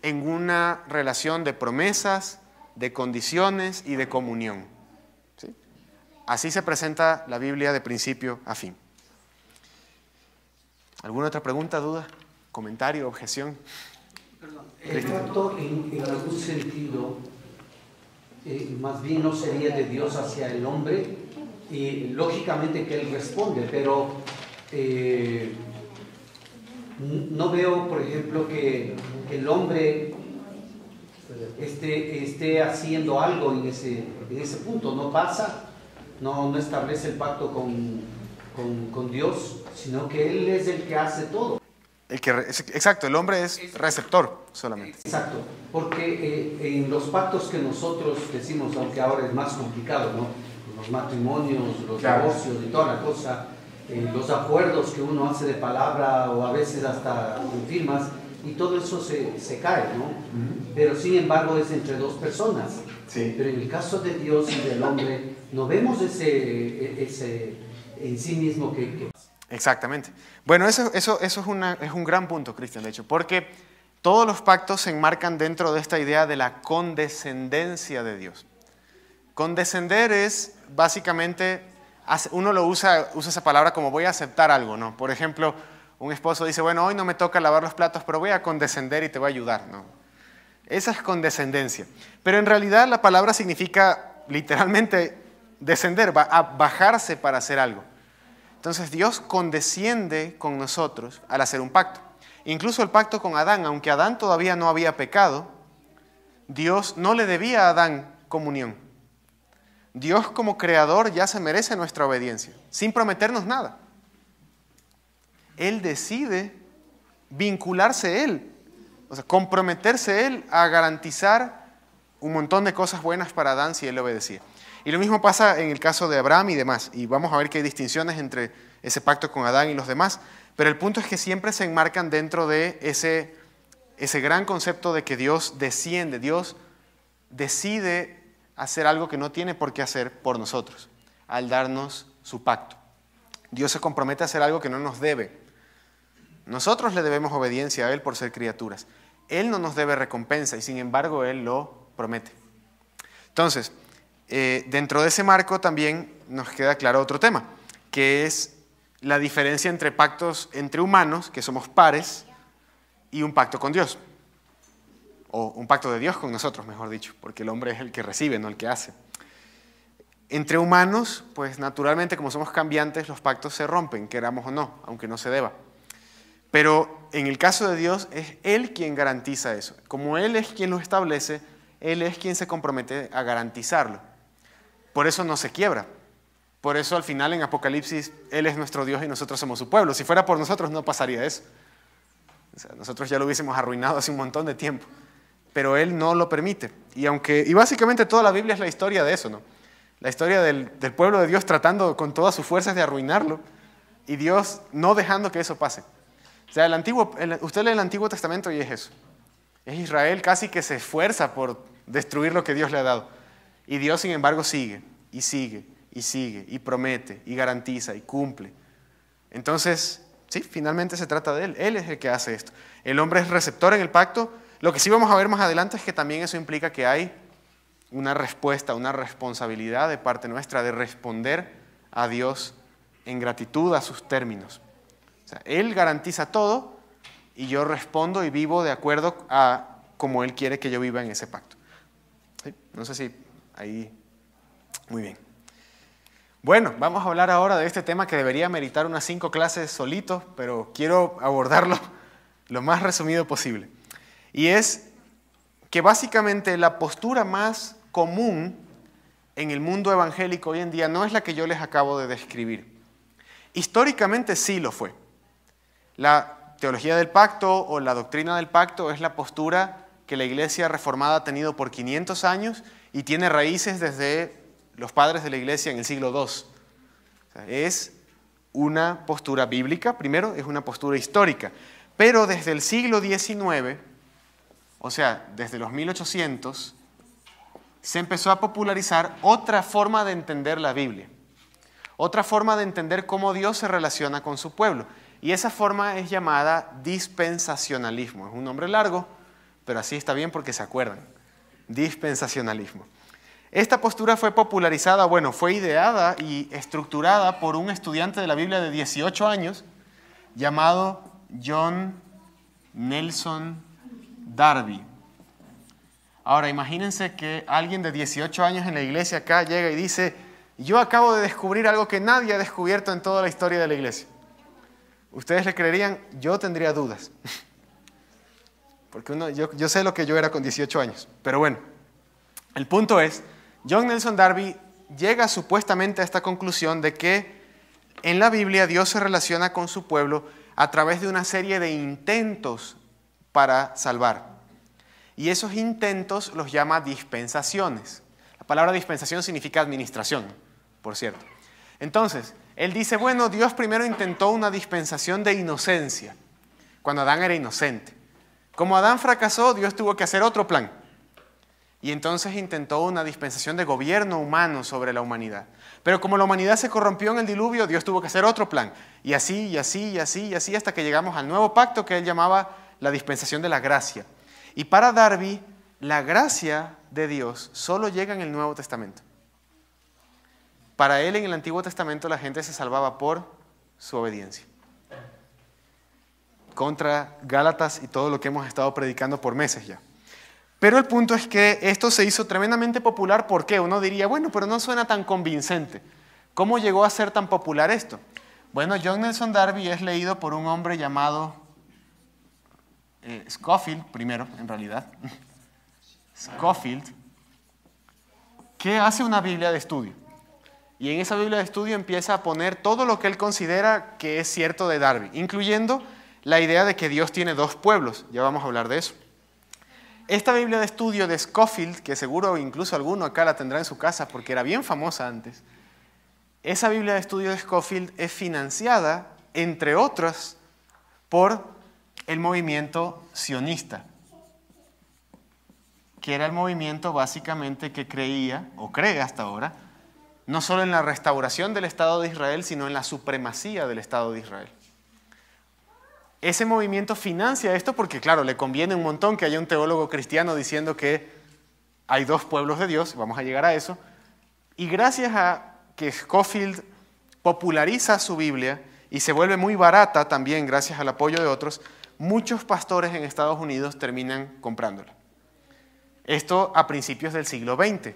en una relación de promesas, de condiciones y de comunión. ¿Sí? Así se presenta la Biblia de principio a fin. ¿Alguna otra pregunta, duda, comentario, objeción? Perdón, el pacto en algún sentido más bien no sería de Dios hacia el hombre, y lógicamente que Él responde, pero no veo, por ejemplo, que el hombre esté haciendo algo en ese punto. No pasa, no establece el pacto con Dios, sino que Él es el que hace todo. Exacto, el hombre es receptor solamente. Exacto, porque en los pactos que nosotros decimos, aunque ahora es más complicado, ¿no? Los matrimonios, los divorcios y toda la cosa, los acuerdos que uno hace de palabra o a veces hasta con firmas, y todo eso se cae, ¿no? Uh-huh. Pero sin embargo es entre dos personas. Sí. Pero en el caso de Dios y del hombre no vemos ese en sí mismo que... Exactamente. Bueno, eso es un gran punto, Cristian, de hecho, porque todos los pactos se enmarcan dentro de esta idea de la condescendencia de Dios. Condescender es básicamente, uno lo usa esa palabra como voy a aceptar algo, ¿no? Por ejemplo, un esposo dice, bueno, hoy no me toca lavar los platos, pero voy a condescender y te voy a ayudar, ¿no? Esa es condescendencia. Pero en realidad la palabra significa literalmente descender, a bajarse para hacer algo. Entonces Dios condesciende con nosotros al hacer un pacto. Incluso el pacto con Adán, aunque Adán todavía no había pecado, Dios no le debía a Adán comunión. Dios como creador ya se merece nuestra obediencia, sin prometernos nada. Él decide vincularse Él, o sea, comprometerse Él a garantizar un montón de cosas buenas para Adán si Él le obedecía. Y lo mismo pasa en el caso de Abraham y demás. Y vamos a ver que hay distinciones entre ese pacto con Adán y los demás. Pero el punto es que siempre se enmarcan dentro de ese gran concepto de que Dios desciende. Dios decide hacer algo que no tiene por qué hacer por nosotros, al darnos su pacto. Dios se compromete a hacer algo que no nos debe. Nosotros le debemos obediencia a Él por ser criaturas. Él no nos debe recompensa y sin embargo Él lo promete. Entonces, dentro de ese marco también nos queda claro otro tema, que es la diferencia entre pactos entre humanos, que somos pares, y un pacto con Dios. O un pacto de Dios con nosotros, mejor dicho, porque el hombre es el que recibe, no el que hace. Entre humanos, pues naturalmente como somos cambiantes, los pactos se rompen, queramos o no, aunque no se deba. Pero en el caso de Dios es Él quien garantiza eso. Como Él es quien lo establece, Él es quien se compromete a garantizarlo. Por eso no se quiebra. Por eso al final en Apocalipsis Él es nuestro Dios y nosotros somos su pueblo. Si fuera por nosotros no pasaría eso. O sea, nosotros ya lo hubiésemos arruinado hace un montón de tiempo. Pero Él no lo permite. Y básicamente toda la Biblia es la historia de eso, ¿no? La historia del pueblo de Dios tratando con todas sus fuerzas de arruinarlo y Dios no dejando que eso pase. O sea, usted lee el Antiguo Testamento y es eso. Es Israel casi que se esfuerza por destruir lo que Dios le ha dado. Y Dios, sin embargo, sigue, y sigue, y sigue, y promete, y garantiza, y cumple. Entonces, sí, finalmente se trata de Él. Él es el que hace esto. El hombre es receptor en el pacto. Lo que sí vamos a ver más adelante es que también eso implica que hay una respuesta, una responsabilidad de parte nuestra de responder a Dios en gratitud a sus términos. O sea, Él garantiza todo y yo respondo y vivo de acuerdo a como Él quiere que yo viva en ese pacto. ¿Sí? No sé si ahí... Muy bien. Bueno, vamos a hablar ahora de este tema que debería meritar unas 5 clases solitos, pero quiero abordarlo lo más resumido posible. Y es que básicamente la postura más común en el mundo evangélico hoy en día no es la que yo les acabo de describir. Históricamente sí lo fue. La teología del pacto o la doctrina del pacto es la postura que la Iglesia reformada ha tenido por 500 años y tiene raíces desde los padres de la Iglesia en el siglo II. O sea, es una postura bíblica, primero, es una postura histórica, pero desde el siglo XIX, o sea, desde los 1800, se empezó a popularizar otra forma de entender la Biblia, otra forma de entender cómo Dios se relaciona con su pueblo. Y esa forma es llamada dispensacionalismo. Es un nombre largo, pero así está bien porque se acuerdan. Dispensacionalismo. Esta postura fue popularizada, fue ideada y estructurada por un estudiante de la Biblia de 18 años llamado John Nelson Darby. Ahora, imagínense que alguien de 18 años en la iglesia acá llega y dice: yo acabo de descubrir algo que nadie ha descubierto en toda la historia de la iglesia. ¿Ustedes le creerían? Yo tendría dudas. Porque yo sé lo que yo era con 18 años. Pero bueno, el punto es, John Nelson Darby llega supuestamente a esta conclusión de que en la Biblia Dios se relaciona con su pueblo a través de una serie de intentos para salvar. Y esos intentos los llama dispensaciones. La palabra dispensación significa administración, por cierto. Entonces, él dice, Dios primero intentó una dispensación de inocencia, cuando Adán era inocente. Como Adán fracasó, Dios tuvo que hacer otro plan. Y entonces intentó una dispensación de gobierno humano sobre la humanidad. Pero como la humanidad se corrompió en el diluvio, Dios tuvo que hacer otro plan. Y así, y así, y así, y así, hasta que llegamos al nuevo pacto que él llamaba la dispensación de la gracia. Y para Darby, la gracia de Dios solo llega en el Nuevo Testamento. Para él, en el Antiguo Testamento, la gente se salvaba por su obediencia. Contra Gálatas y todo lo que hemos estado predicando por meses ya. Pero el punto es que esto se hizo tremendamente popular. ¿Por qué? Uno diría, pero no suena tan convincente. ¿Cómo llegó a ser tan popular esto? John Nelson Darby es leído por un hombre llamado Scofield, primero, en realidad. Scofield, que hace una Biblia de estudio. Y en esa Biblia de estudio empieza a poner todo lo que él considera que es cierto de Darby, incluyendo la idea de que Dios tiene 2 pueblos. Ya vamos a hablar de eso. Esta Biblia de estudio de Scofield, que seguro incluso alguno acá la tendrá en su casa porque era bien famosa antes, esa Biblia de estudio de Scofield es financiada, entre otras, por el movimiento sionista, que era el movimiento básicamente que creía, o cree hasta ahora, no solo en la restauración del Estado de Israel, sino en la supremacía del Estado de Israel. Ese movimiento financia esto porque, claro, le conviene un montón que haya un teólogo cristiano diciendo que hay 2 pueblos de Dios, vamos a llegar a eso, y gracias a que Scofield populariza su Biblia y se vuelve muy barata también gracias al apoyo de otros, muchos pastores en Estados Unidos terminan comprándola. Esto a principios del siglo XX.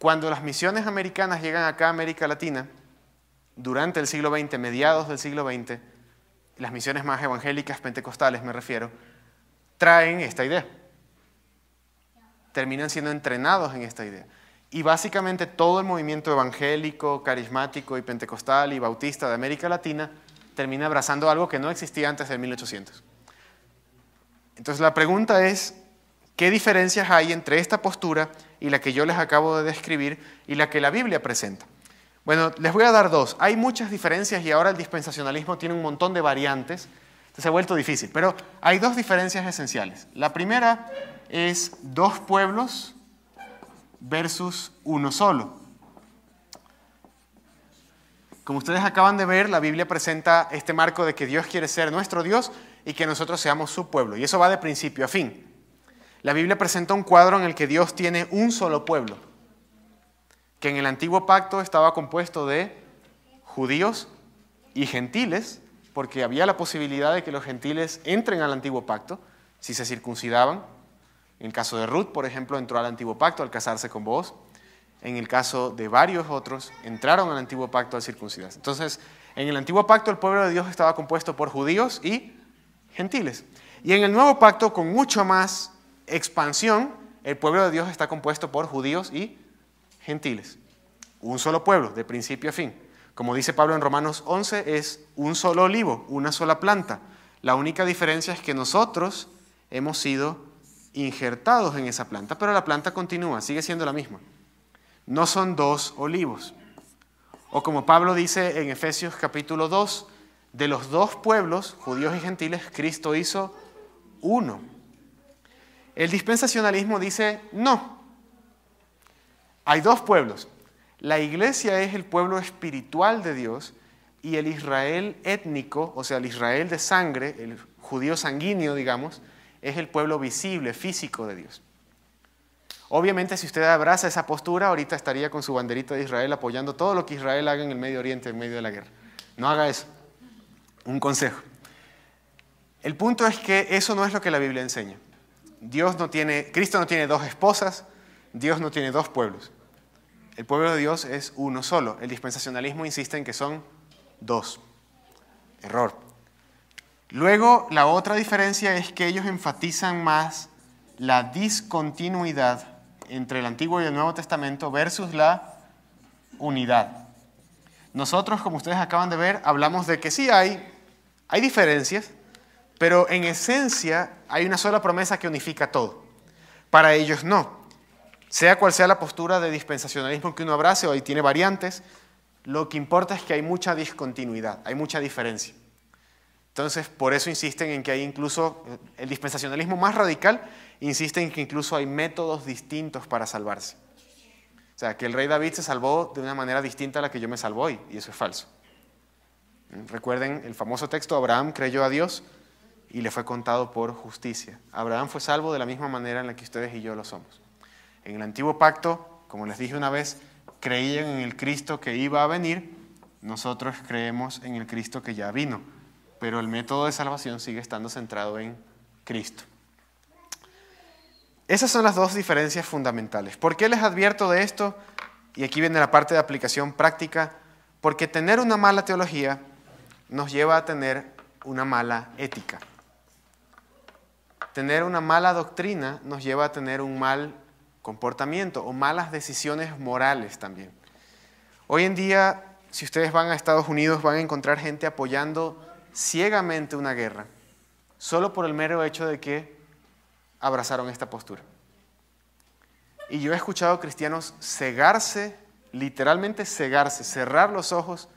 Cuando las misiones americanas llegan acá a América Latina, durante el siglo XX, mediados del siglo XX, las misiones más evangélicas, pentecostales me refiero, traen esta idea. Terminan siendo entrenados en esta idea. Y básicamente todo el movimiento evangélico, carismático y pentecostal y bautista de América Latina termina abrazando algo que no existía antes del 1800. Entonces la pregunta es, ¿qué diferencias hay entre esta postura y la que yo les acabo de describir y la que la Biblia presenta? Bueno, les voy a dar dos. Hay muchas diferencias y ahora el dispensacionalismo tiene un montón de variantes, entonces se ha vuelto difícil, pero hay dos diferencias esenciales. La primera es dos pueblos versus uno solo. Como ustedes acaban de ver, la Biblia presenta este marco de que Dios quiere ser nuestro Dios y que nosotros seamos su pueblo. Y eso va de principio a fin. La Biblia presenta un cuadro en el que Dios tiene un solo pueblo, que en el antiguo pacto estaba compuesto de judíos y gentiles, porque había la posibilidad de que los gentiles entren al antiguo pacto si se circuncidaban. En el caso de Ruth, por ejemplo, entró al antiguo pacto al casarse con Booz. En el caso de varios otros, entraron al antiguo pacto al circuncidarse. Entonces, en el antiguo pacto el pueblo de Dios estaba compuesto por judíos y gentiles. Y en el nuevo pacto, con mucho más expansión, el pueblo de Dios está compuesto por judíos y gentiles. Un solo pueblo, de principio a fin. Como dice Pablo en Romanos 11, es un solo olivo, una sola planta. La única diferencia es que nosotros hemos sido injertados en esa planta, pero la planta continúa, sigue siendo la misma. No son dos olivos. O como Pablo dice en Efesios capítulo 2, de los dos pueblos, judíos y gentiles, Cristo hizo uno. El dispensacionalismo dice, no, hay dos pueblos. La iglesia es el pueblo espiritual de Dios y el Israel étnico, o sea, el Israel de sangre, el judío sanguíneo, digamos, es el pueblo visible, físico de Dios. Obviamente, si usted abraza esa postura, ahorita estaría con su banderita de Israel apoyando todo lo que Israel haga en el Medio Oriente en medio de la guerra. No haga eso. Un consejo. El punto es que eso no es lo que la Biblia enseña. Cristo no tiene dos esposas, Dios no tiene dos pueblos. El pueblo de Dios es uno solo. El dispensacionalismo insiste en que son dos. Error. Luego, la otra diferencia es que ellos enfatizan más la discontinuidad entre el Antiguo y el Nuevo Testamento versus la unidad. Nosotros, como ustedes acaban de ver, hablamos de que sí hay diferencias, pero en esencia hay una sola promesa que unifica todo. Para ellos no. Sea cual sea la postura de dispensacionalismo que uno abrace, hoy tiene variantes, lo que importa es que hay mucha discontinuidad, hay mucha diferencia. Entonces, por eso insisten en que hay incluso, el dispensacionalismo más radical insiste en que incluso hay métodos distintos para salvarse. O sea, que el rey David se salvó de una manera distinta a la que yo me salvo hoy, y eso es falso. Recuerden el famoso texto, Abraham creyó a Dios y le fue contado por justicia. Abraham fue salvo de la misma manera en la que ustedes y yo lo somos. En el antiguo pacto, como les dije una vez, creían en el Cristo que iba a venir, nosotros creemos en el Cristo que ya vino, pero el método de salvación sigue estando centrado en Cristo. Esas son las dos diferencias fundamentales. ¿Por qué les advierto de esto? Y aquí viene la parte de aplicación práctica. Porque tener una mala teología nos lleva a tener una mala ética. Tener una mala doctrina nos lleva a tener un mal comportamiento o malas decisiones morales también. Hoy en día, si ustedes van a Estados Unidos, van a encontrar gente apoyando ciegamente una guerra, solo por el mero hecho de que abrazaron esta postura. Y yo he escuchado cristianos cegarse, literalmente cegarse, cerrar los ojos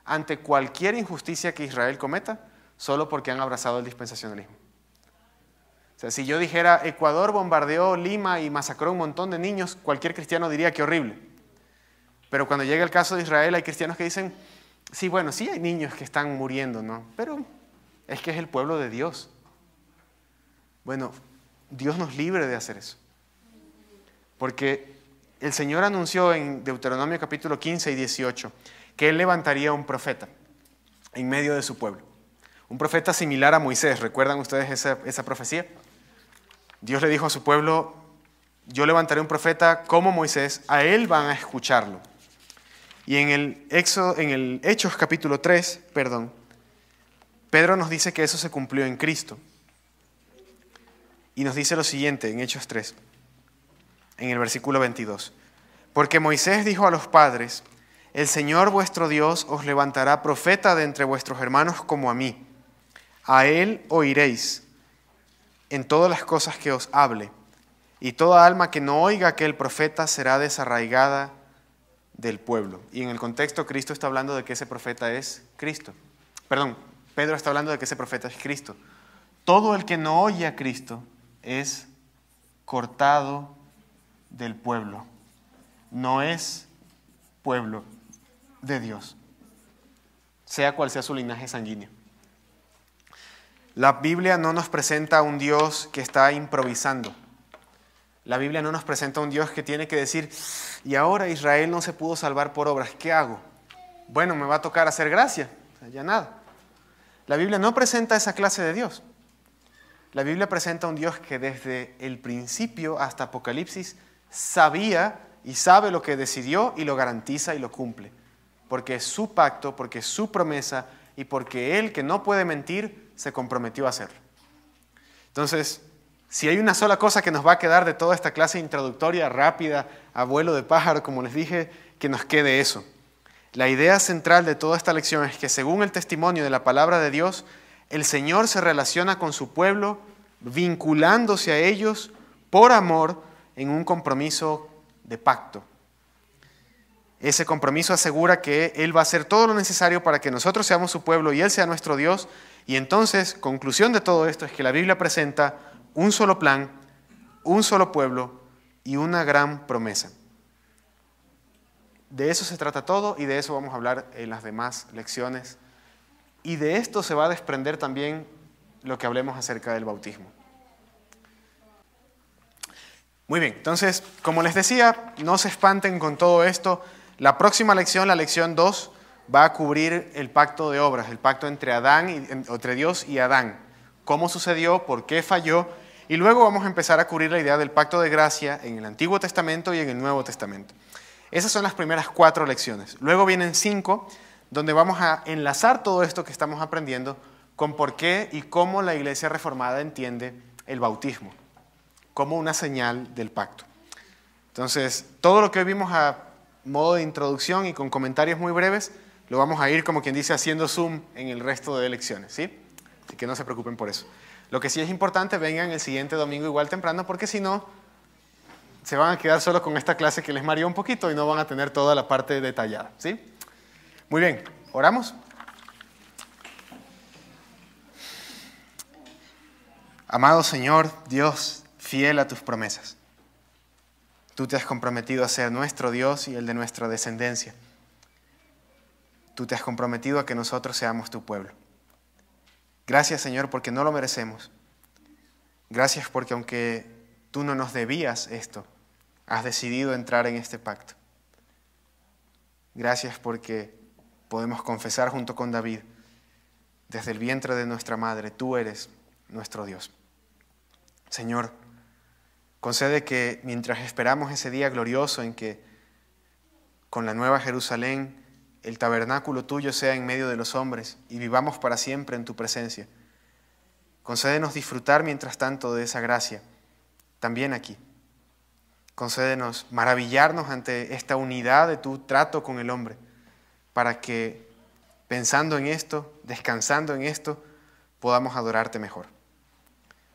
ante cualquier injusticia que Israel cometa, solo porque han abrazado el dispensacionalismo. O sea, si yo dijera, Ecuador bombardeó Lima y masacró un montón de niños, cualquier cristiano diría que horrible. Pero cuando llega el caso de Israel, hay cristianos que dicen, sí, bueno, sí hay niños que están muriendo, ¿no? Pero es que es el pueblo de Dios. Bueno, Dios nos libre de hacer eso. Porque el Señor anunció en Deuteronomio capítulo 15 y 18 que Él levantaría un profeta en medio de su pueblo. Un profeta similar a Moisés. ¿Recuerdan ustedes esa profecía? Dios le dijo a su pueblo, yo levantaré un profeta como Moisés, a él van a escucharlo. Y en el Hechos capítulo 3, Pedro nos dice que eso se cumplió en Cristo. Y nos dice lo siguiente en Hechos 3, en el versículo 22. Porque Moisés dijo a los padres: el Señor vuestro Dios os levantará profeta de entre vuestros hermanos como a mí. A él oiréis en todas las cosas que os hable. Y toda alma que no oiga a aquel profeta será desarraigada del pueblo. Y en el contexto, Cristo está hablando de que ese profeta es Cristo. Perdón, Pedro está hablando de que ese profeta es Cristo. Todo el que no oye a Cristo es cortado del pueblo. No es pueblo de Dios, sea cual sea su linaje sanguíneo. La Biblia no nos presenta a un Dios que está improvisando. La Biblia no nos presenta a un Dios que tiene que decir: y ahora Israel no se pudo salvar por obras, ¿qué hago? Bueno, me va a tocar hacer gracia, ya nada. La Biblia no presenta esa clase de Dios. La Biblia presenta a un Dios que desde el principio hasta Apocalipsis sabía y sabe lo que decidió y lo garantiza y lo cumple. Porque es su pacto, porque es su promesa y porque Él, que no puede mentir, se comprometió a hacerlo. Entonces, si hay una sola cosa que nos va a quedar de toda esta clase introductoria, rápida, a vuelo de pájaro, como les dije, que nos quede eso. La idea central de toda esta lección es que según el testimonio de la palabra de Dios, el Señor se relaciona con su pueblo, vinculándose a ellos por amor en un compromiso de pacto. Ese compromiso asegura que Él va a hacer todo lo necesario para que nosotros seamos su pueblo y Él sea nuestro Dios. Y entonces, conclusión de todo esto es que la Biblia presenta un solo plan, un solo pueblo y una gran promesa. De eso se trata todo y de eso vamos a hablar en las demás lecciones. Y de esto se va a desprender también lo que hablemos acerca del bautismo. Muy bien, entonces, como les decía, no se espanten con todo esto. La próxima lección, la lección 2, va a cubrir el pacto de obras, el pacto entre Dios y Adán. Cómo sucedió, por qué falló. Y luego vamos a empezar a cubrir la idea del pacto de gracia en el Antiguo Testamento y en el Nuevo Testamento. Esas son las primeras 4 lecciones. Luego vienen 5, donde vamos a enlazar todo esto que estamos aprendiendo con por qué y cómo la Iglesia Reformada entiende el bautismo, como una señal del pacto. Entonces, todo lo que hoy vimos a modo de introducción y con comentarios muy breves, lo vamos a ir, como quien dice, haciendo zoom en el resto de lecciones, ¿sí? Así que no se preocupen por eso. Lo que sí es importante, vengan el siguiente domingo igual temprano, porque si no, se van a quedar solo con esta clase que les mareó un poquito y no van a tener toda la parte detallada, ¿sí? Muy bien, ¿oramos? Amado Señor, Dios, fiel a tus promesas. Tú te has comprometido a ser nuestro Dios y el de nuestra descendencia. Tú te has comprometido a que nosotros seamos tu pueblo. Gracias, Señor, porque no lo merecemos. Gracias porque aunque tú no nos debías esto, has decidido entrar en este pacto. Gracias porque podemos confesar junto con David, desde el vientre de nuestra madre, tú eres nuestro Dios. Señor, concede que mientras esperamos ese día glorioso en que con la nueva Jerusalén el tabernáculo tuyo sea en medio de los hombres y vivamos para siempre en tu presencia, concédenos disfrutar mientras tanto de esa gracia, también aquí. Concédenos maravillarnos ante esta unidad de tu trato con el hombre, para que pensando en esto, descansando en esto, podamos adorarte mejor.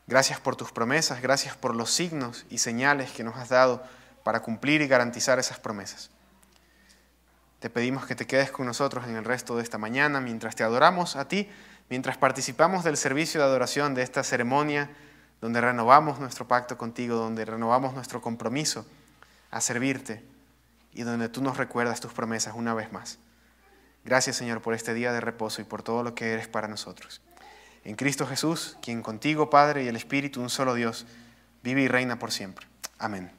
Gracias por tus promesas, gracias por los signos y señales que nos has dado para cumplir y garantizar esas promesas. Te pedimos que te quedes con nosotros en el resto de esta mañana, mientras te adoramos a ti, mientras participamos del servicio de adoración de esta ceremonia, donde renovamos nuestro pacto contigo, donde renovamos nuestro compromiso a servirte y donde tú nos recuerdas tus promesas una vez más. Gracias, Señor, por este día de reposo y por todo lo que eres para nosotros. En Cristo Jesús, quien contigo, Padre, y el Espíritu, un solo Dios, vive y reina por siempre. Amén.